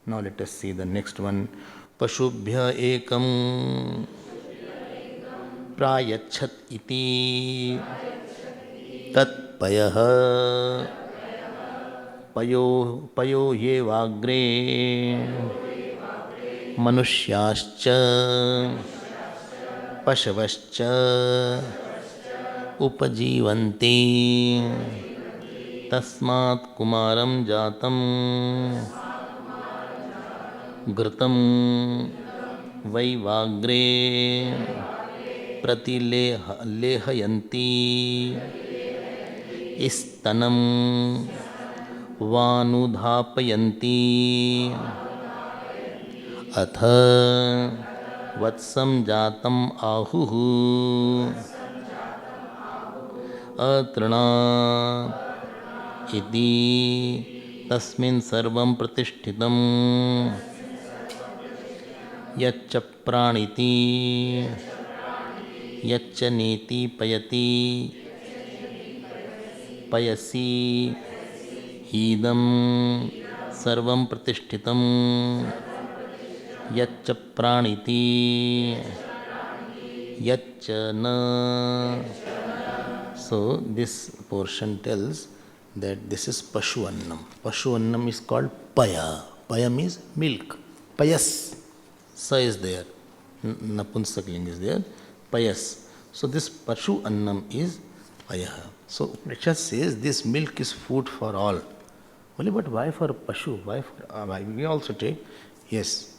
Now let us see the next one. Pashubhya ekam prayachat iti tat payah payo payo ye vagre manushyaschcha पशवश्च उपजीवन्ति तस्मात् कुमारं जातं घृतं वैवाग्रे प्रतिलेहयन्ति स्तनं वानुधापयन्ति अथ वत्सं जातम् आहुः अतृणात् इति तस्मिन् सर्वं प्रतिष्ठितं यच्च प्राणिति यच्च नेति पयति पयसि हीदं सर्वं प्रतिष्ठितं यच्च प्राणिति यच्च न. So this portion tells that this is Pashu Annam. Pashu Annam is called Paya. Paya means milk. Payas. Sa is there. Napunsakling is there. Payas. So this Pashu Annam is Paya. So Upanishad says this milk is food for all. Only but why for Pashu? Why for why we also take? Yes.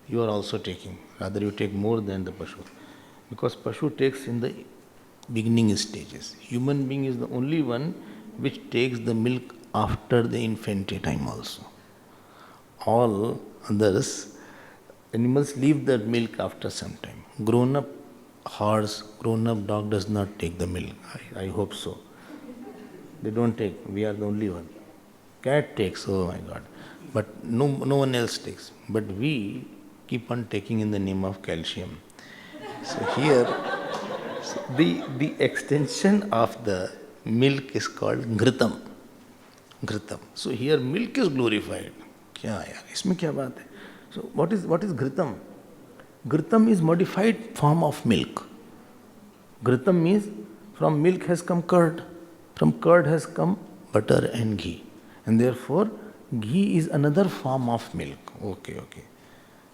You are also taking. Rather you take more than the Pashu. Because Pashu takes in the beginning stages. Human being is the only one which takes the milk after the infant time also. All others, animals leave the milk after some time. Grown up horse, grown up dog does not take the milk. I hope so. They don't take. We are the only one. Cat takes, oh my God. But no one else takes. But we keep on taking in the name of calcium. So here, the extension of the milk is called घृतम. घृतम. So here milk is glorified. क्या यार इसमें क्या बात है? So what is घृतम? घृतम is modified form of milk. घृतम means from milk has come curd, from curd has come butter and ghee, and therefore ghee is another form of milk. Okay.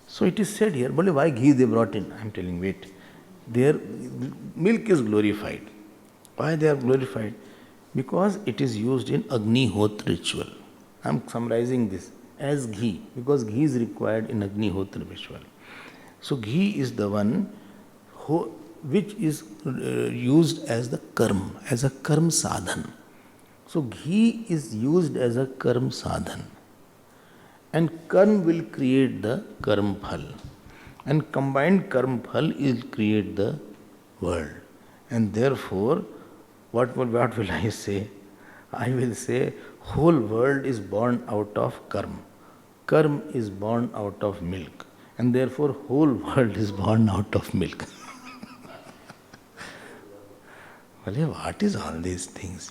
So it is said here, but why ghee they brought in? I am telling, wait. Their milk is glorified. Why they are glorified? Because it is used in Agnihotra ritual. I am summarizing this as ghee, because ghee is required in Agnihotra ritual. So ghee is the one which is used as the karm, as a karm sadhan. So ghee is used as a karm sadhan. And karm will create the karm phal. And combined karm phal will create the world. And therefore, what will I say? I will say, whole world is born out of karm. Karm is born out of milk. And therefore, whole world is born out of milk. Well, what is all these things,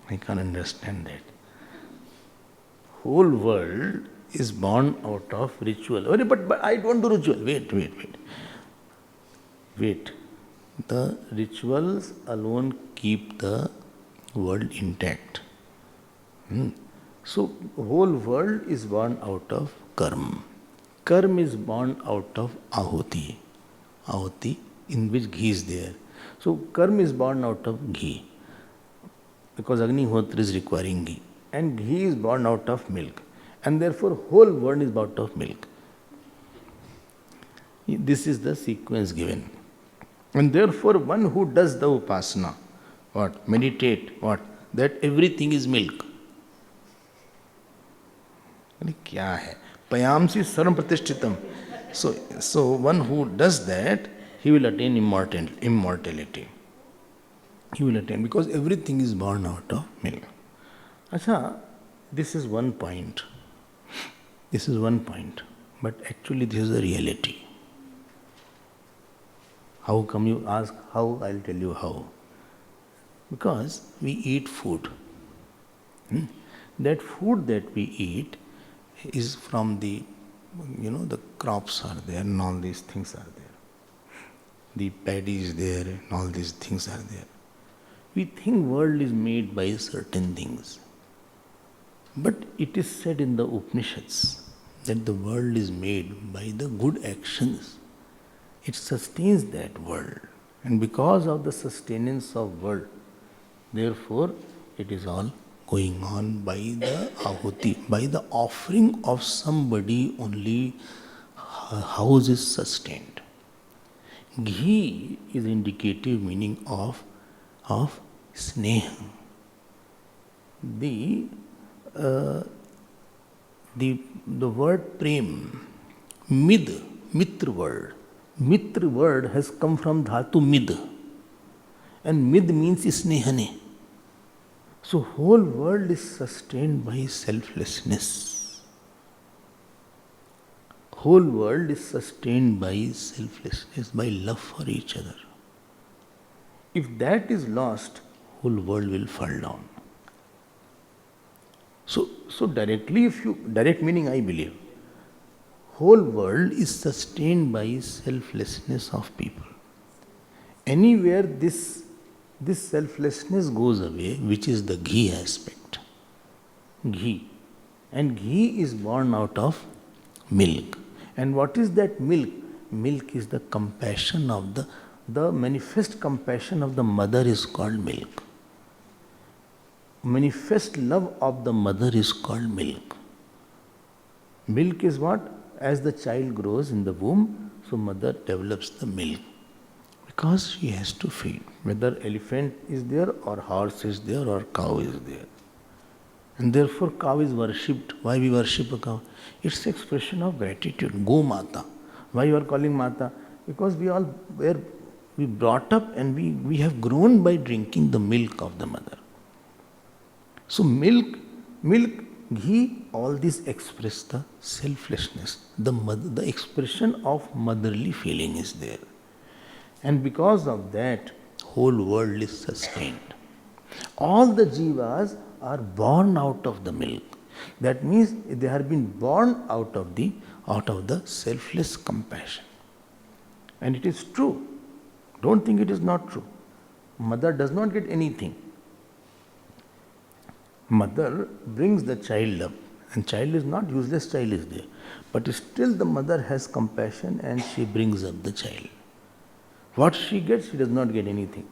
I can't understand that. Whole world is born out of ritual. But I don't do ritual. Wait. The rituals alone keep the world intact. So, whole world is born out of karma. Karma is born out of ahuti. Ahuti, in which ghee is there. So, karma is born out of ghee. Because Agnihotra is requiring ghee. And ghee is born out of milk. And therefore, whole world is out of milk. This is the sequence given. And therefore, one who does the upasana, meditate, that everything is milk. क्या है? Payamsi sarvam pratishtitam. So one who does that, he will attain immortality. He will attain, because everything is born out of milk. Acha, this is one point. But actually this is the reality. How come you ask how? I'll tell you how. Because we eat food. That food that we eat is from the, the crops are there and all these things are there. The paddy is there and all these things are there. We think world is made by certain things. But it is said in the Upanishads that the world is made by the good actions. It sustains that world. And because of the sustenance of world, therefore it is all going on by the ahuti, by the offering of somebody only house is sustained. Ghee is indicative meaning of sneha. The word prem, mitra word has come from dhatu mid, and mid means snehane. So whole world is sustained by selflessness. Whole world is sustained by selflessness, by love for each other. If that is lost, whole world will fall down. So direct meaning I believe, whole world is sustained by selflessness of people. Anywhere this selflessness goes away, which is the ghee aspect. Ghee. And ghee is born out of milk. And what is that milk? Milk is the compassion of the manifest compassion of the mother is called milk. Manifest love of the mother is called milk. Milk is what? As the child grows in the womb, so mother develops the milk. Because she has to feed. Whether elephant is there or horse is there or cow is there. And therefore cow is worshipped. Why we worship a cow? It's expression of gratitude. Go Mata. Why you are calling Mata? Because we brought up and we have grown by drinking the milk of the mother. So milk, ghee, all these express the selflessness. The expression of motherly feeling is there. And because of that, whole world is sustained. All the jivas are born out of the milk. That means they have been born out of the selfless compassion. And it is true. Don't think it is not true. Mother does not get anything. Mother brings the child up, and child is not useless, child is there. But still the mother has compassion and she brings up the child. What she gets, she does not get anything.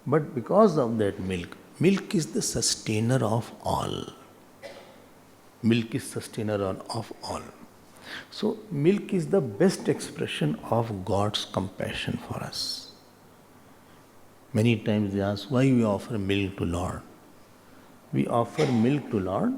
But because of that milk is the sustainer of all. Milk is sustainer of all. So milk is the best expression of God's compassion for us. Many times they ask, why we offer milk to Lord? We offer milk to Lord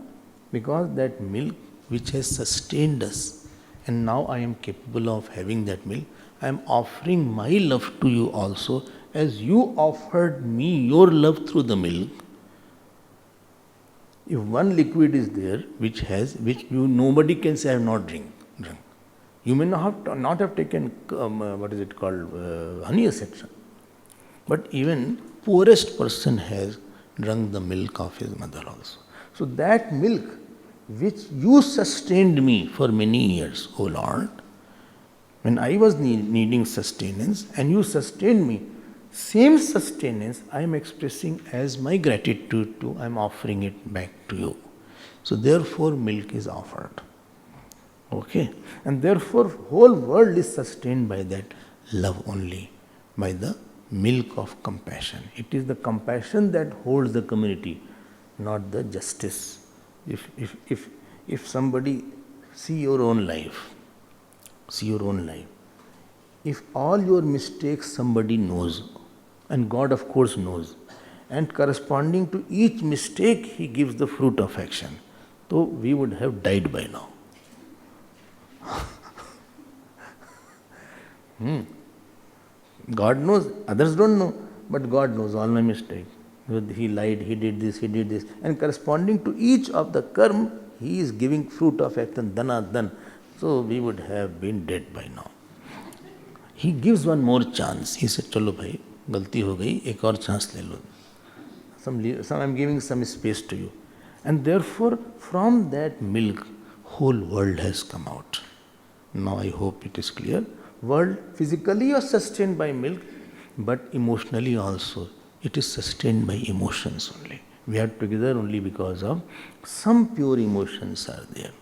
because that milk which has sustained us, and now I am capable of having that milk, I am offering my love to you also, as you offered me your love through the milk. If one liquid is there which nobody can say I have not drunk. You may not have taken honey, etc. But even poorest person has drunk the milk of his mother also. So that milk which you sustained me for many years, O Lord, when I was needing sustenance and you sustained me, same sustenance I am expressing as my gratitude to, I am offering it back to you. So therefore milk is offered. Okay? And therefore whole world is sustained by that love only, by the milk of compassion. It is the compassion that holds the community, not the justice. If somebody see your own life, if all your mistakes somebody knows, and God of course knows, and corresponding to each mistake he gives the fruit of action, so we would have died by now. God knows, others don't know, but God knows all my mistakes. He lied, he did this, and corresponding to each of the karma, he is giving fruit of action, dana. So we would have been dead by now. He gives one more chance. He said, "Chalo bhai, galti ho gayi, ek aur chance le lo. I am giving some space to you." And therefore, from that milk, whole world has come out. Now I hope it is clear. World physically is sustained by milk, but emotionally also. It is sustained by emotions only. We are together only because of some pure emotions are there.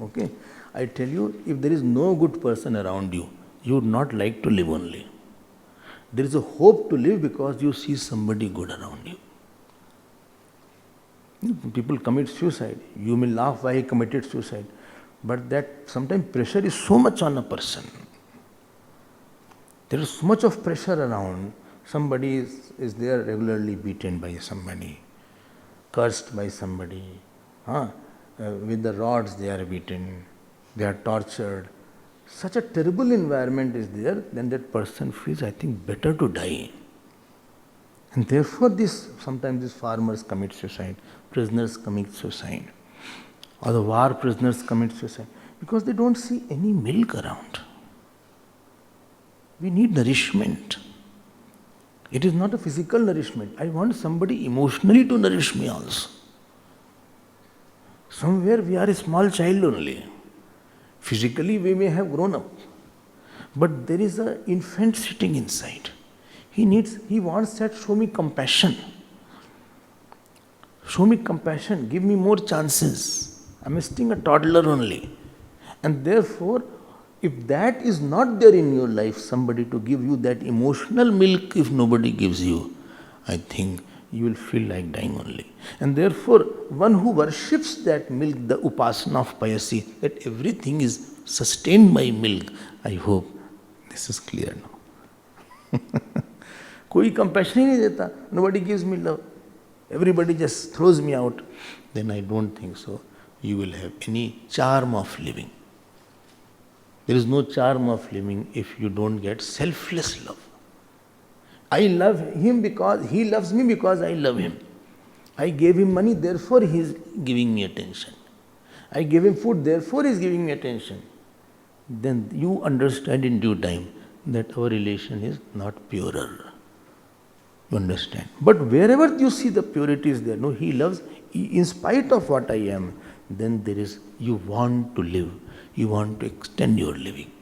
Okay? I tell you, if there is no good person around you, you would not like to live only. There is a hope to live because you see somebody good around you. People commit suicide. You may laugh why he committed suicide. But that sometimes pressure is so much on a person. There is so much of pressure around. Somebody is there regularly beaten by somebody, cursed by somebody. With the rods they are beaten, they are tortured. Such a terrible environment is there, then that person feels, I think, better to die. And therefore sometimes these farmers commit suicide, prisoners commit suicide, or the war prisoners commit suicide, because they don't see any milk around. We need nourishment. It is not a physical nourishment. I want somebody emotionally to nourish me also. Somewhere we are a small child only. Physically we may have grown up, but there is an infant sitting inside. He wants that, show me compassion. Show me compassion, give me more chances. I am still a toddler only. And therefore, if that is not there in your life, somebody to give you that emotional milk, if nobody gives you, I think you will feel like dying only. And therefore, one who worships that milk, the upasana of piety, that everything is sustained by milk, I hope this is clear now. कोई compassion ही नहीं देता. Nobody gives me love. Everybody just throws me out. Then I don't think so. You will have any charm of living. There is no charm of living if you don't get selfless love. I love him because he loves me because I love him. I gave him money, therefore he is giving me attention. I gave him food, therefore he is giving me attention. Then you understand in due time that our relation is not purer. You understand? But wherever you see the purity is there, no, he loves, in spite of what I am, then there is, you want to live, you want to extend your living,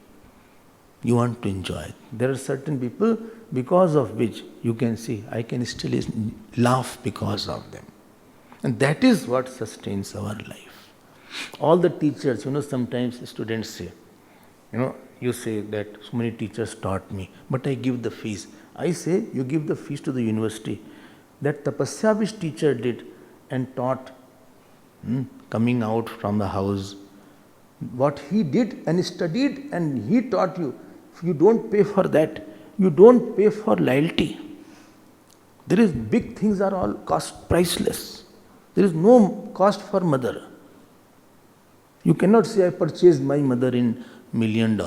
you want to enjoy. There are certain people because of which you can see, I can still laugh because of them. And that is what sustains our life. All the teachers, sometimes students say, you say that so many teachers taught me, but I give the fees. I say, you give the fees to the university. That tapasya which teacher did and taught, coming out from the house, what he did and studied and he taught you, if you don't pay for that, you don't pay for loyalty. There is big things are all cost priceless. There is no cost for mother. You cannot say I purchased my mother in $1 million.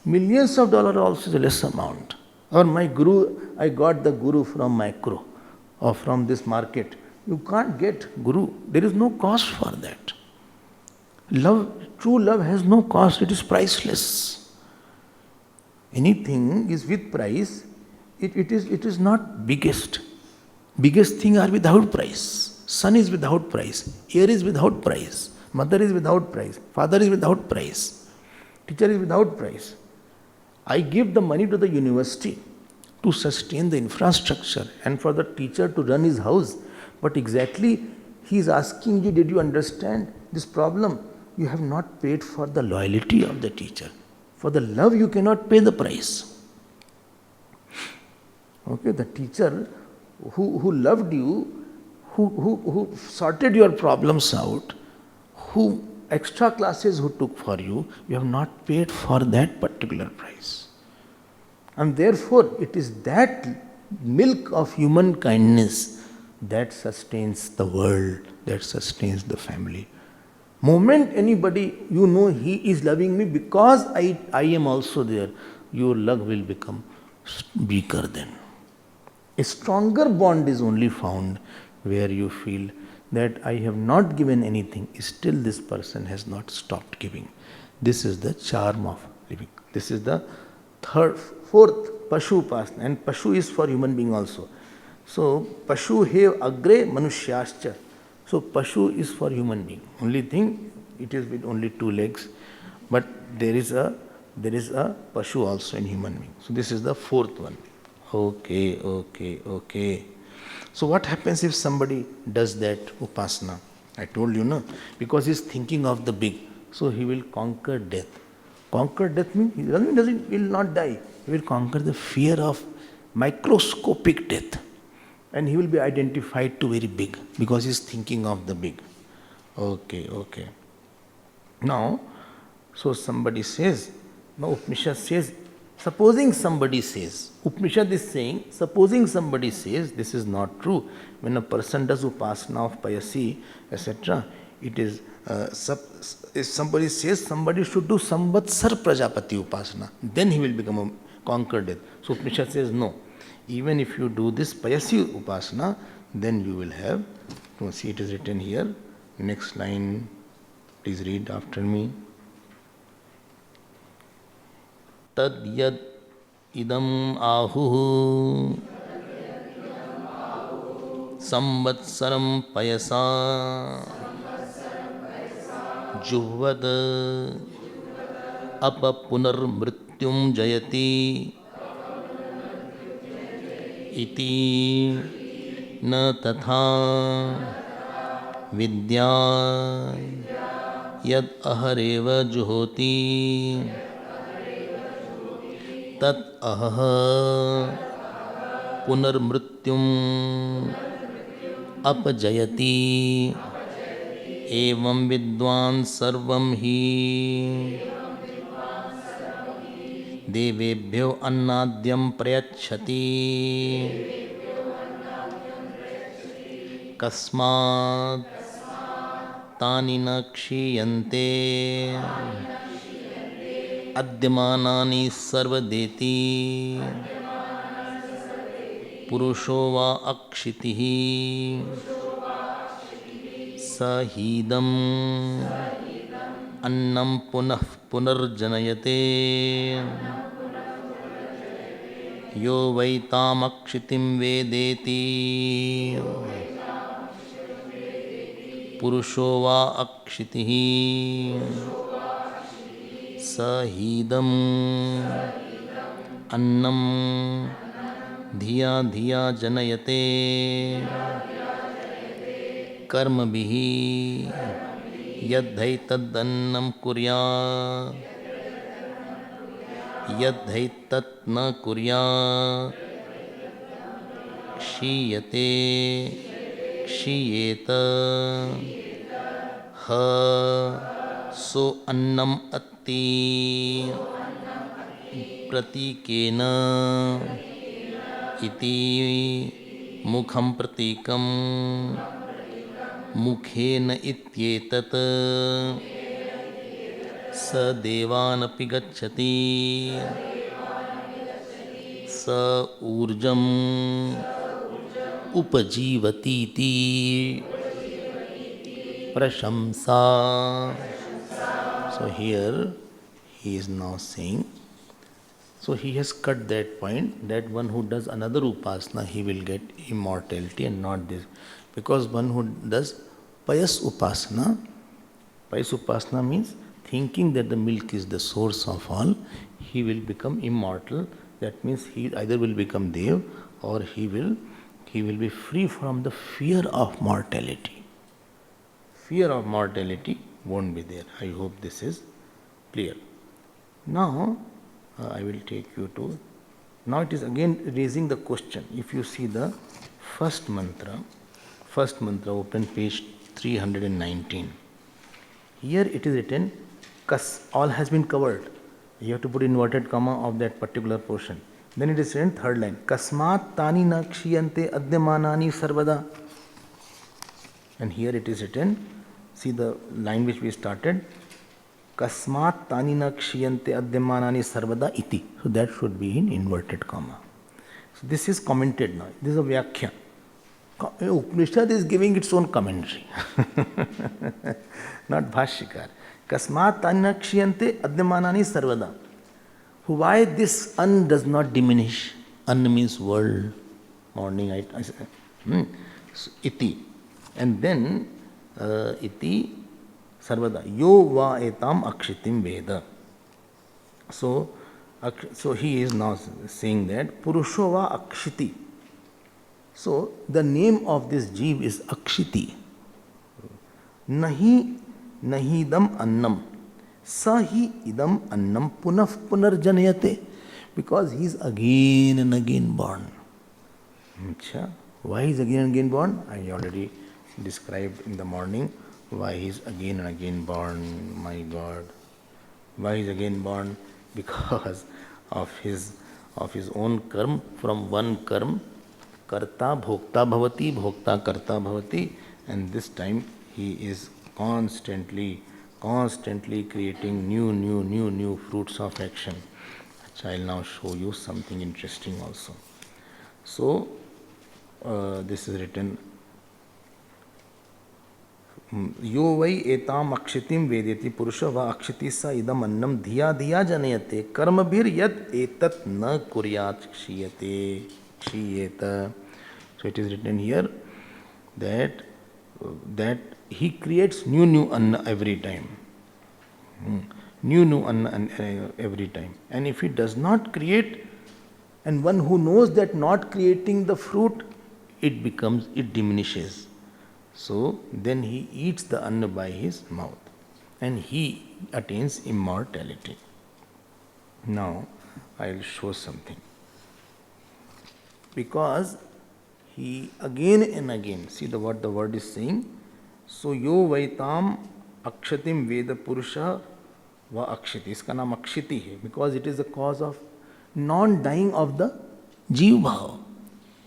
Millions of dollars also is a less amount. Or my guru, I got the guru from Macro or from this market. You can't get guru. There is no cost for that. Love, true love has no cost. It is priceless. Anything is with price. It is not biggest. Biggest thing are without price. Sun is without price. Air is without price. Mother is without price. Father is without price. Teacher is without price. I give the money to the university to sustain the infrastructure and for the teacher to run his house. But exactly he is asking you, did you understand this problem? You have not paid for the loyalty of the teacher. For the love you cannot pay the price. Okay, the teacher who loved you, who sorted your problems out, who extra classes who took for you, you have not paid for that particular price. And therefore, it is that milk of human kindness that sustains the world, that sustains the family. Moment anybody, he is loving me because I am also there, your love will become weaker then. A stronger bond is only found where you feel that I have not given anything, still this person has not stopped giving. This is the charm of living. This is the fourth, Pashu Upasana. And Pashu is for human being also. So, Pashu hev agre manushyaschya. So Pashu is for human being. Only thing, it is with only two legs, but there is a Pashu also in human being. So this is the fourth one. Okay. So what happens if somebody does that upasana? I told you, no? Because he's thinking of the big. So he will conquer death. Conquer death means he will not die. He will conquer the fear of microscopic death. And he will be identified to very big because he's thinking of the big. Okay. Now, so somebody says, now Upanishad says, supposing somebody says, Upanishad is saying, supposing somebody says, this is not true. When a person does upasana of Payasi, etc., it is, if somebody says somebody should do Samvatsar Prajapati upasana, then he will become a conquered death. So Upanishad says, no. Even if you do this Payasi upasana, then you will have, you see it is written here, next line, please read after me. Tad yad idam ahuhu samvatsaram payasa juhvad apapunar mrityum jayati iti na tatha vidya yad ahareva juhoti tat aha punarmrityum apajayati evam vidwan sarvam hi devebhyo annadyam prayachati kasmat tani na kshiyante adyamanani sarvadeti purusho va akshitihi sahidam annam punah punarjanayate yo vaitam akshitim vedeti purusho va akshitihi sahidam annam dhiya dhiya janayate karma bihi yadhaitat annam kurya yadhaitat na kurya kshiyate kshiyeta ha so annam atti pratikena iti mukham pratikam mukhena ityetat sa devanapi gacchati sa urjam upajivati iti prashamsa. So here he is now saying, so he has cut that point that one who does another upasana, he will get immortality and not this. Because one who does Payas upasana means thinking that the milk is the source of all, he will become immortal. That means he either will become Dev or he will be free from the fear of mortality. Fear of mortality won't be there. I hope this is clear. Now, I will take you to, now it is again raising the question. If you see the first mantra, open page 319. Here it is written, all has been covered. You have to put inverted comma of that particular portion. Then it is written, third line, Kasmat tani na kshiyante adyamanani sarvada. And here it is written, see the line which we started, Kasmat tani na kshiyante adyamanani sarvada iti. So that should be in inverted comma. So this is commented now. This is a vyakhya. Upanishad is giving its own commentary. Not Bhashyakar. Kasmat tani na kshiyante adyamanani sarvada. Why this an does not diminish? An means world, morning, so, iti. And then iti sarvada yo va etam akshitim veda. So he is now saying that Purusho va akshiti. So the name of this jeev is Akshiti. Nahi nahidam annam. Sahi idam annam punaf punarjanayate. Because he is again and again born. Achha. Why he is again and again born? I already described in the morning why he is again and again born. My God. Why he is again born? Because of his own karma. From one karma, karta bhokta karta bhavati, and this time he is constantly creating new fruits of action. I will now show you something interesting also. So this is written, यो वै एताम अक्षितिम वेदेति पुरुष व अक्षिति स इदम अन्नम धिया धिया जनयते कर्मभिर यद एतत् न कुर्यात् क्षीयेत. So it is written here that he creates new anna every time. New anna every time. And if he does not create, and one who knows that not creating the fruit, it diminishes. So then he eats the anna by his mouth and he attains immortality. Now I will show something. Because he again and again, see what the word is saying. So yo vaitam akshatim veda purusha va akshiti. Iska naam akshiti hai because it is the cause of non-dying of the jeev bhav.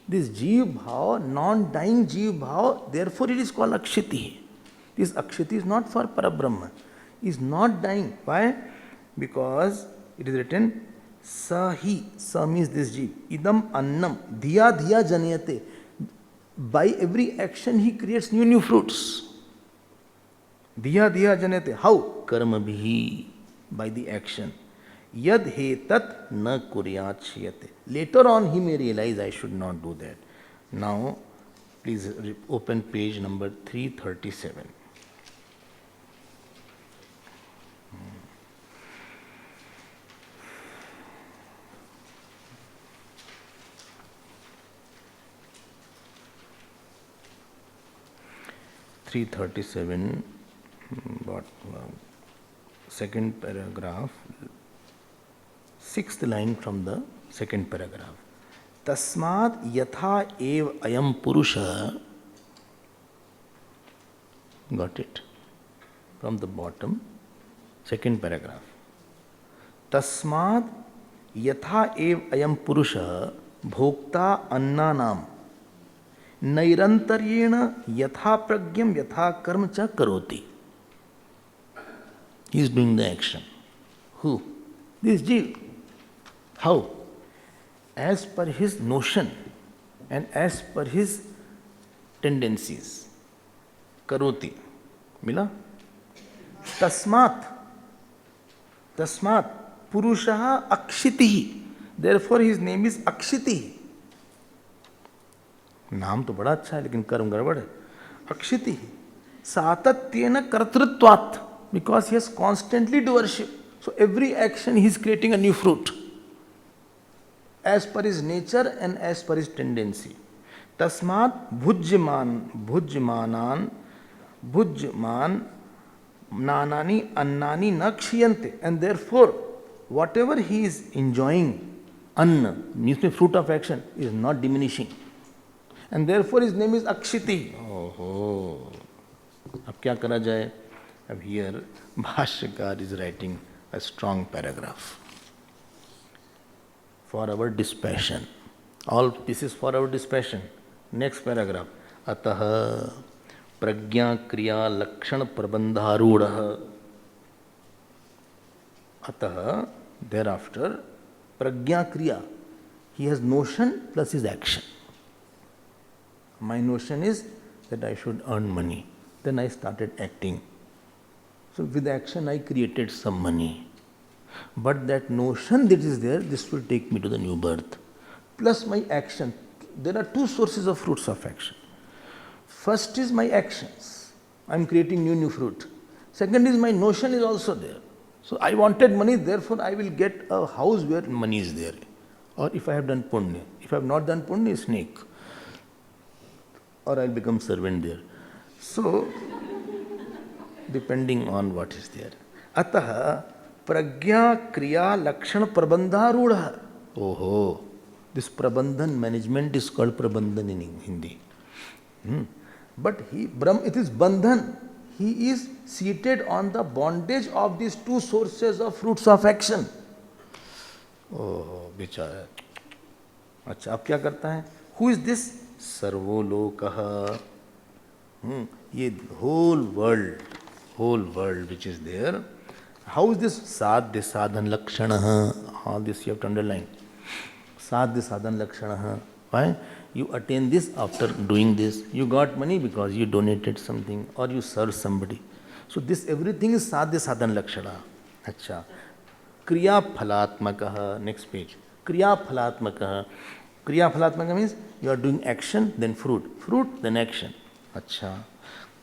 This jeev bhav, non-dying jeev bhav, therefore it is called akshiti. This akshiti is not for Parabrahma. It is not dying. Why? Because it is written, Sahi, Sa means this jeev, Idam Annam, Dhiya Dhiya Janayate. By every action he creates new fruits. Dhiya Dhiya Janayate. How? Karma bhihi, by the action. Yad he tat na kuryat shiyate. Later on he may realize I should not do that. Now please open page number 337. Second paragraph, sixth line from the second paragraph. Tasmad yatha ev ayam purusha. Got it? From the bottom, second paragraph. Tasmad yatha ev ayam purusha bhokta annanam nairantaryena yatha pragyam yatha karma cha karoti. He is doing the action. Who? This jeev. How? As per his notion and as per his tendencies. Karoti. Mila? Tasmat. Purushaha akshitihi. Therefore his name is Akshiti. नाम तो बड़ा अच्छा है लेकिन कर्म गड़बड़ है. Akshiti. Satatyena kartrutvat. Because he has constantly to worship. So every action he is creating a new fruit. As per his nature and as per his tendency. Tasmat bhujman nanani annani nakshiyante. And therefore, whatever he is enjoying, anna, means the fruit of action, is not diminishing. And therefore his name is Akshiti. Oh, अब क्या करा जाए? अब here Bhashyakar is writing a strong paragraph for our dispassion. All this is for our dispassion. Next paragraph. Atah prajna kriya lakshana prabandharudha. Atah, thereafter, prajna kriya. He has notion plus his action. My notion is that I should earn money. Then I started acting. So with action I created some money. But that notion that is there, this will take me to the new birth. Plus my action. There are two sources of fruits of action. First is my actions. I am creating new fruit. Second is my notion is also there. So I wanted money, therefore I will get a house where money is there. Or if I have done punya. If I have not done punya, snake. Or I'll become servant there. So, depending on what is there. Ataha pragya kriya lakshana prabandharudha. Oh, this prabandhan management is called prabandhan in Hindi. But it is bandhan. He is seated on the bondage of these two sources of fruits of action. Oh, बेचारा. अच्छा, अब क्या करता है? Who is this? Servo लोकः. ये whole world which is there. How is this? Sadhya sadhan lakshanah. All this you have to underline. Sadhya sadhan lakshanah. Why? You attain this after doing this. You got money because you donated something or you served somebody. So this everything is sadhya sadhan lakshana. Acha. Kriya phalatmakaha. Next page. Kriya phalatmakaha. Kriya phalatmaka means you are doing action, then fruit. Fruit, then action. Acha.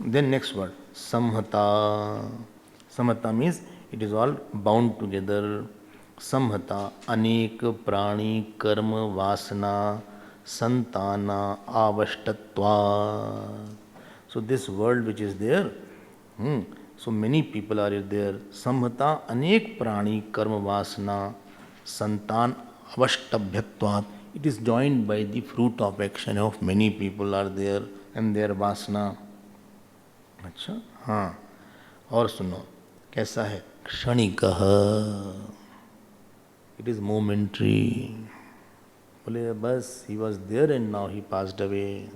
Then next word. Samhata. Samhata means it is all bound together. Samhata. Anek prani karma vasana santana avashtatva. So this world which is there, so many people are there. Samhata anek prani karma vasana santan avashtabhyatvat. It is joined by the fruit of action of many people are there and their vasana. अच्छा, हाँ. और सुनो कैसा है? क्षणिकः. It is momentary. बोले बस he was there and now he passed away.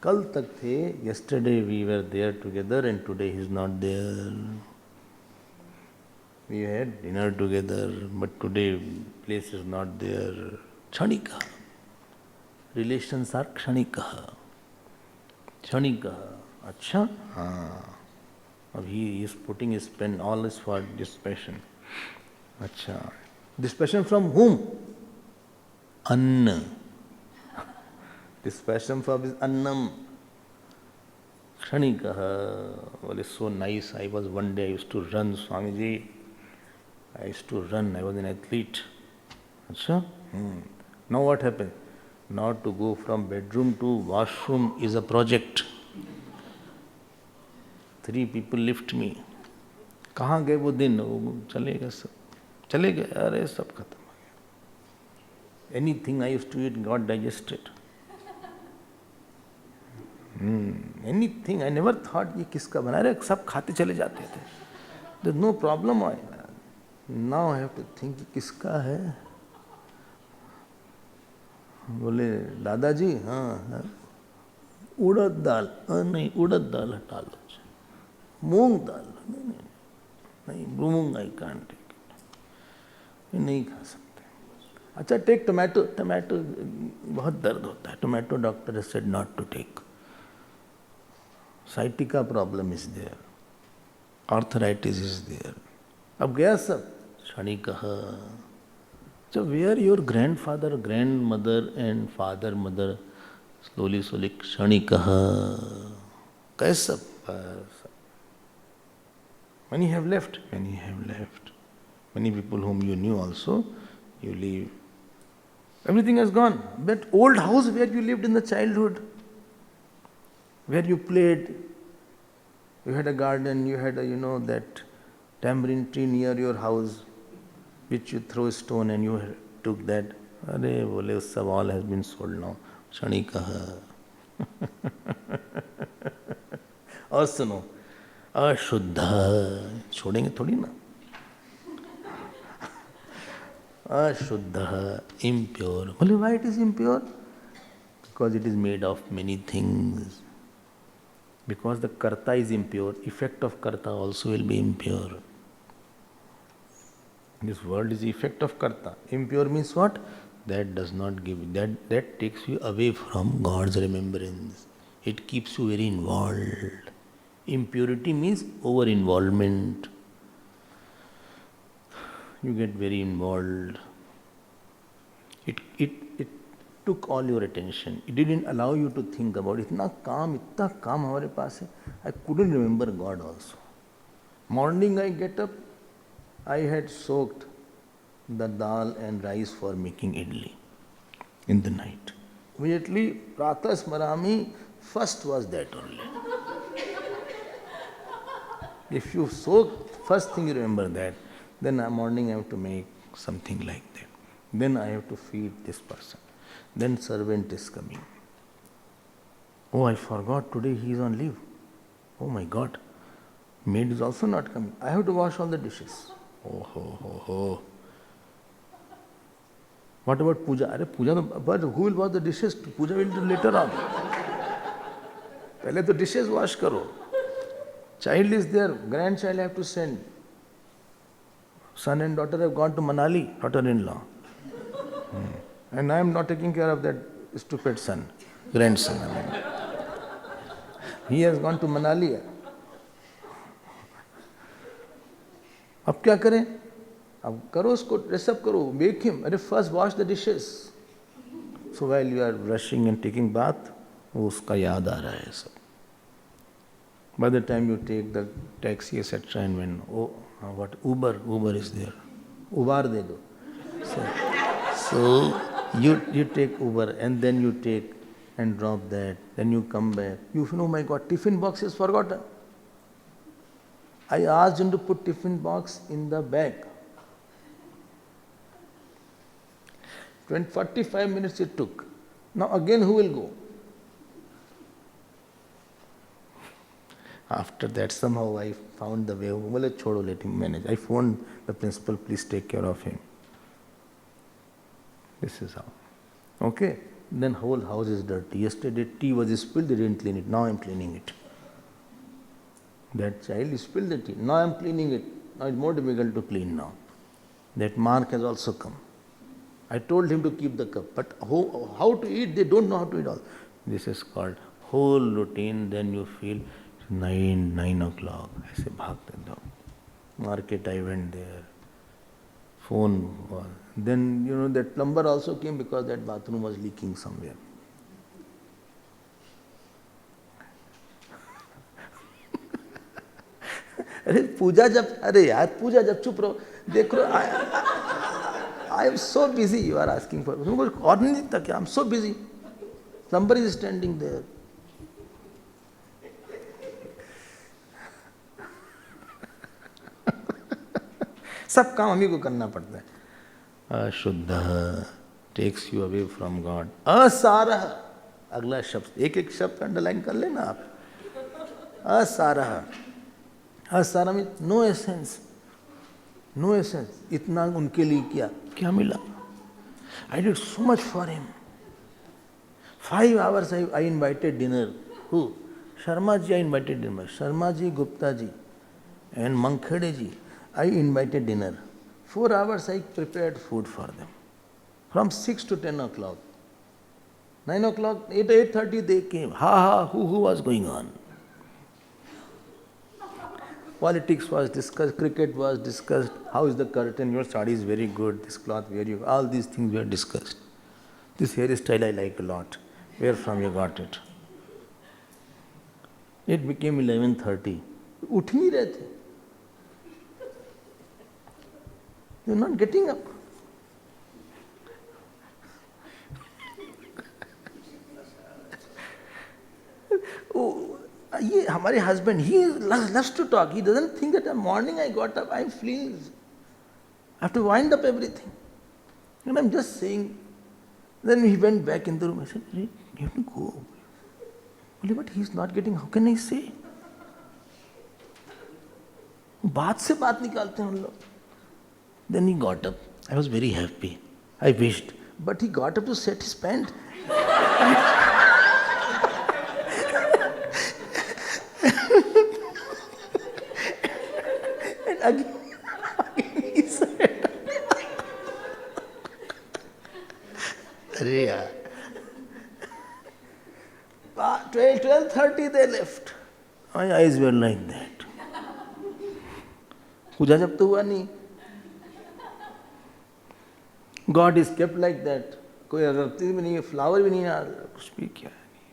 कल तक थे, yesterday we were there together and today he is not there. We had dinner together but today place is not there. क्षणिकः. Relations are क्षणिकः. क्षणिकः. अच्छा, हाँ. अब he is putting his pen, all is for dispassion. अच्छा. Dispassion from whom? Anna. Dispassion from his annam. Kshanikah. Well, it's so nice. I was one day, I used to run, Swamiji. I used to run. I was an athlete. Achha? Now what happened? Now to go from bedroom to washroom is a project. 3 people lift me. कहाँ गए वो दिन? वो चले गए सब. चले गए. अरे सब खत्म हो गया. Anything I used to eat got digested. Anything I never thought ये किसका बना रहे, सब खाते चले जाते थे. There's no problem. Now I have to think किसका है. बोले दादाजी, हाँ उड़द दाल, नहीं उड़द दाल हटा लो. मूंग दाल, नहीं मूंग आई कांट टेक, नहीं खा सकते. अच्छा टेक टोमेटो. टोमेटो बहुत दर्द होता है. Tomato doctor has said not to take. Sciatica problem is there. Arthritis is there. अब गया सब. क्षणिकः. So where your grandfather, grandmother and father, mother, slowly kshanikah. कैसा? Many have left. Many have left. Many people whom you knew also, you leave. Everything has gone. That old house where you lived in the childhood, where you played, you had a garden, you had a, that tamarind tree near your house, which you throw a stone and you took that. Arey bole ussab all has been sold now. Kshanikah. और सुनो, अशुद्ध. छोड़ेंगे थोड़ी ना. अशुद्ध, impure. बोले why it is impure? Because it is made of many things. Because the karta is impure, effect of karta also will be impure. This world is the effect of karta. Impure means what? That does not give, that takes you away from God's remembrance. It keeps you very involved. Impurity means over-involvement. You get very involved. To took all your attention. It didn't allow you to think about it. इतना काम हमारे पास है. I couldn't remember God also. Morning I get up, I had soaked the dal and rice for making idli in the night. Immediately, Pratah Smarami, first was that only. If you soak, first thing you remember that, then morning I have to make something like that. Then I have to feed this person. Then servant is coming. Oh, I forgot, today he is on leave. Oh my God. Maid is also not coming. I have to wash all the dishes. Oh, ho. What about puja? Arey puja, but who will wash the dishes? Puja will do later on. Pehle to dishes wash karo. Child is there, grandchild I have to send. Son and daughter have gone to Manali, daughter-in-law. And I am not taking care of that stupid son, grandson. He has gone to Manali. अब क्या करें? अब करो उसको, dress up करो, make him. अरे first wash the dishes. So while you are brushing and taking bath, वो उसका याद आ रहा है सब. By the time you take the taxi, etc., and when what Uber is there, Ubar de do. So you take Uber and then you take and drop that. Then you come back. You know, my God, tiffin box is forgotten. I asked him to put tiffin box in the bag. 45 minutes it took. Now again who will go? After that somehow I found the way. Bole chodo, let him manage. I phoned the principal, please take care of him. This is how. Okay? Then whole house is dirty. Yesterday tea was spilled, they didn't clean it. Now I am cleaning it. That child spilled the tea. Now I am cleaning it. Now it's more difficult to clean now. That mark has also come. I told him to keep the cup. But how to eat, they don't know how to eat all. This is called whole routine. Then you feel 9 o'clock. I say, bhagte do. Market I went there. Phone was. Then, that plumber also came because that bathroom was leaking somewhere. अरे पूजा जब चुप रहो देख लो I am so busy you are asking for कुछ और नहीं था क्या I am so busy somebody is standing there सब काम हम ही को करना पड़ता है अशुद्ध takes you away from God असारह अगला शब्द एक शब्द अंडरलाइन कर लेना आप असारह असारा में नो एसेंस इतना उनके लिए क्या मिला I did so much for him 5 hours I invited dinner who Sharma ji I invited dinner Sharma ji Gupta ji and Mankhede ji I invited dinner 4 hours I prepared food for them from 6 to 10 o'clock 9 o'clock 8:30 they came who was going on. Politics was discussed, cricket was discussed, how is the curtain, your study is very good, this cloth very good, all these things were discussed. This hairstyle I like a lot, where from you got it? It became 11:30. उठ नहीं रहे थे. You are not getting up. ये हमारे husband, he loves to talk. He doesn't think that morning I got up, I'm feeling, I have to wind up everything. And I'm just saying. Then he went back in the room. I said, you have to go. But he's not getting, how can I say? बात से बात निकालते हैं हम लोग. Then he got up. I was very happy. I wished. But he got up to set his pant. Again he said, अरे यार 12:30 they left. My eyes were like that. पूजा जब तो हुआ नहीं. God is kept like that. कोई अगरबत्ती भी नहीं है, फ्लावर भी नहीं है, कुछ भी क्या है नहीं।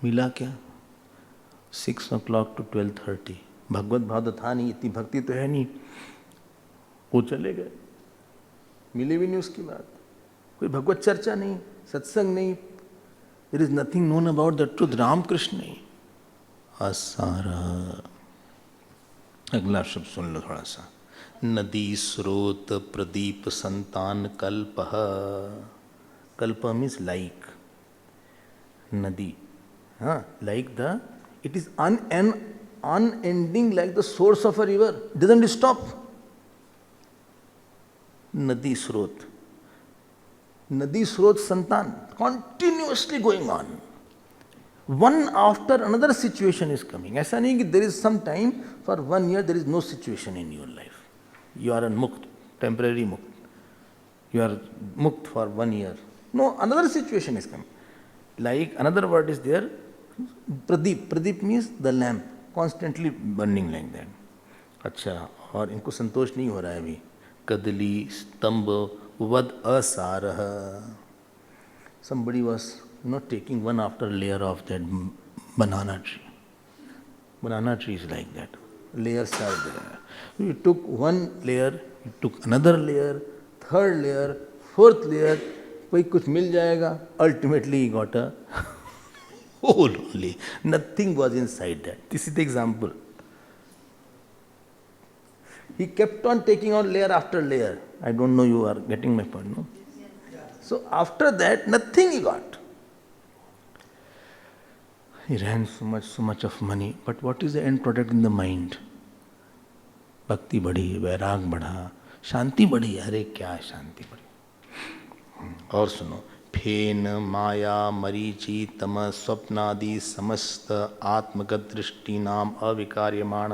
मिला क्या? 6 o'clock to 12:30। भगवत भाव तो था नहीं, इतनी भक्ति तो है नहीं, वो चले गए, मिले भी नहीं उसकी बात, कोई भगवत चर्चा नहीं, सत्संग नहीं, there is nothing known about the truth, Ramakrishna नहीं। असारा। अगला शब्द सुन लो थोड़ा सा। नदी स्रोत प्रदीप संतान कल्पः। कल्प मीन्स लाइक नदी, हाँ, like the, it is unending like the source of a river, doesn't stop. Nadi Srot Santan, continuously going on. One after another situation is coming. ऐसा नहीं कि there is some time, for 1 year there is no situation in your life. You are mukt, temporary mukt. You are mukt for 1 year. No, another situation is coming. Like another word is there, Pradeep. Pradeep means the lamp, constantly burning like that. अच्छा, और इनको संतोष नहीं हो रहा है अभी। कदली स्तंभ वद असारह। Somebody was not taking one after layer of that banana tree. Banana tree is like that. Layers are there. You took one layer, you took another layer, third layer, fourth layer, कोई कुछ मिल जाएगा. Ultimately he got a hole only. Nothing was inside that. This is the example. He kept on taking on layer after layer. I don't know, you are getting my point, no? So after that, nothing he got. He ran so much of money. But what is the end product in the mind? भक्ति बढ़ी, वैराग बढ़ा, शांति बढ़ी. अरे क्या शांति बढ़ी. और सुनो, फेन माया मरीचि तम स्वप्नादि समस्त आत्मगत दृष्टि नाम अविकार्यमाण.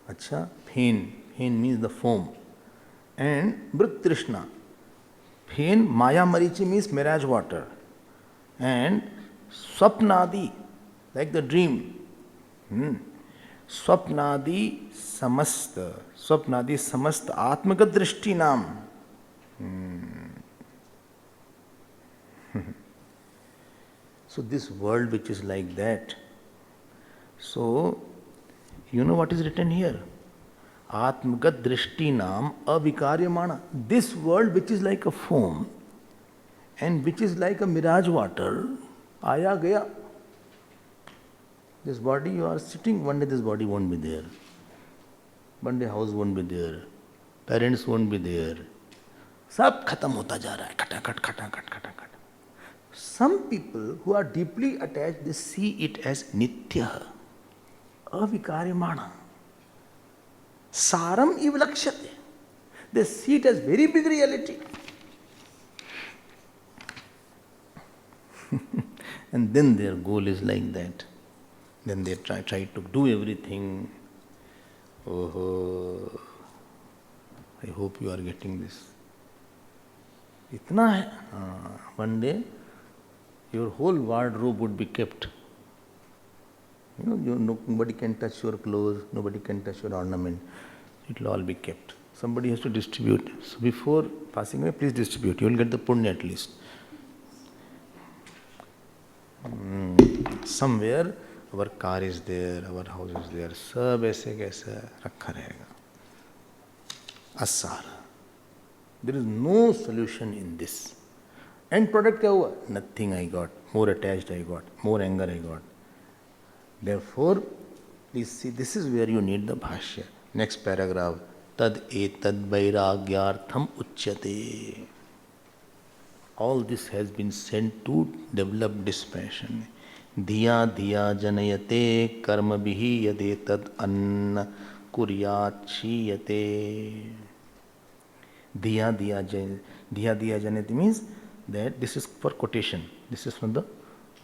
अच्छा, फेन मीन्स द फोम एंड मृत तृष्णा. फेन माया मरीचि मीन्स मिराज वाटर एंड स्वप्नादि लाइक द ड्रीम. स्वप्नादि समस्त आत्मगत दृष्टि नाम. So this world which is like that, so you know what is written here? Atmagat drishti naam avikaryamana. This world which is like a foam and which is like a mirage water, aya gaya. This body you are sitting, one day this body won't be there. One day house won't be there. Parents won't be there. सब खत्म होता जा रहा है, खटाखट खटाखट खटाखट. Some people who are deeply attached, they see it as nitya, avikaryamana. Saram iv lakshate. They see it as very big reality. And then their goal is like that. Then they try to do everything. Oh, I hope you are getting this. इतना है. One day your whole wardrobe would be kept. You know, nobody can touch your clothes, nobody can touch your ornament. It will all be kept. Somebody has to distribute. So before passing away, please distribute. You will get the punya at least. Somewhere our car is there, our house is there. सब ऐसे कैसे रखा रहेगा. Asara. There is no solution in this. End product क्या हुआ? Nothing I got. More attached I got. More anger I got. Therefore, please see, this is where you need the bhashya. Next paragraph. Tad etad vairagyartham uchyate. All this has been sent to develop dispassion. Dhiya dhiya janayate karma bihi yadetad anna kuryat chiyate. Dhiya dhiya janayate means that this is for quotation. This is from the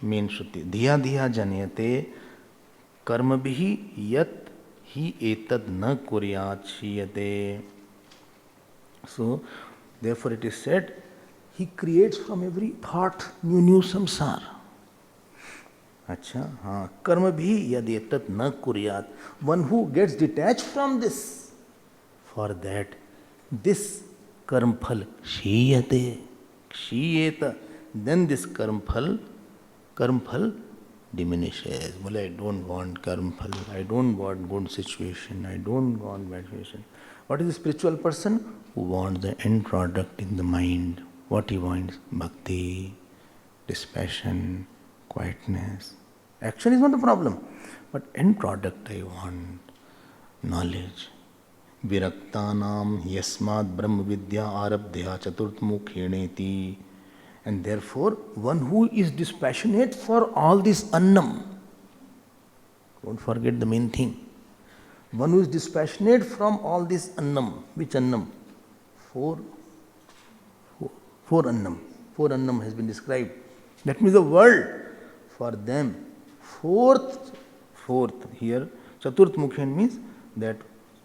main Shruti. Dhiya dhiya janayate karma bihi yat hi etad na kuryat chiyate. So, therefore it is said, he creates from every thought new samsara. Acha, हाँ, कर्म भी यदि एतत् न कुर्यात. One who gets detached from this, for that, this karmphal shiyate, shiyeta, then this karmphal diminishes. Well, I don't want karmphal, I don't want good situation, I don't want bad situation. What is a spiritual person? Who wants the end product in the mind. What he wants? Bhakti, dispassion, quietness. Action is not the problem, but end product I want. Knowledge. Viraktanam yasmad brahma vidya arabdhya chaturtmukheneti. And therefore, one who is dispassionate for all this annam, don't forget the main thing. One who is dispassionate from all this annam. Which annam? Four annam. Four annam has been described. That means the world for them. Fourth here, Chaturth Mukhen means that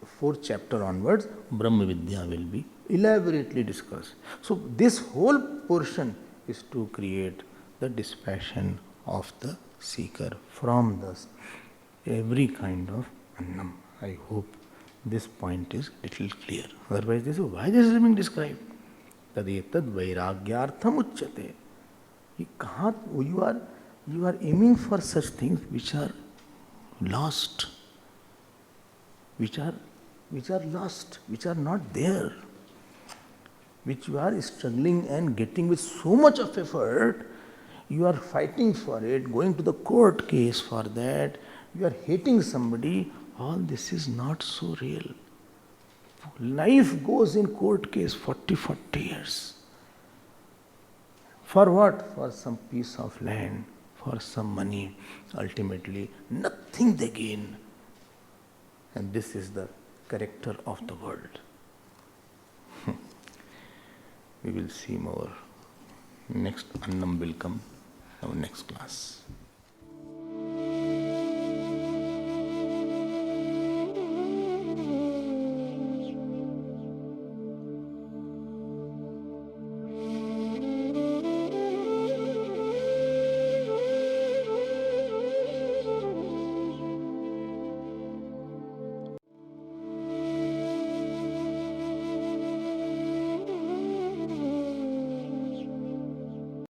fourth chapter onwards, Brahma Vidya will be elaborately discussed. So this whole portion is to create the dispassion of the seeker from thus every kind of annam. I hope this point is little clear. Otherwise, this is why this is being described. Tadetad vairagyartham uchyate. You are aiming for such things which are lost, which are lost, which are not there, which you are struggling and getting with so much of effort. You are fighting for it, going to the court case for that. You are hating somebody. All this is not so real. Life goes in court case 40 years. For what? For some piece of land, for some money. Ultimately, nothing they gain. And this is the character of the world. We will see more. Next annam will come, our next class.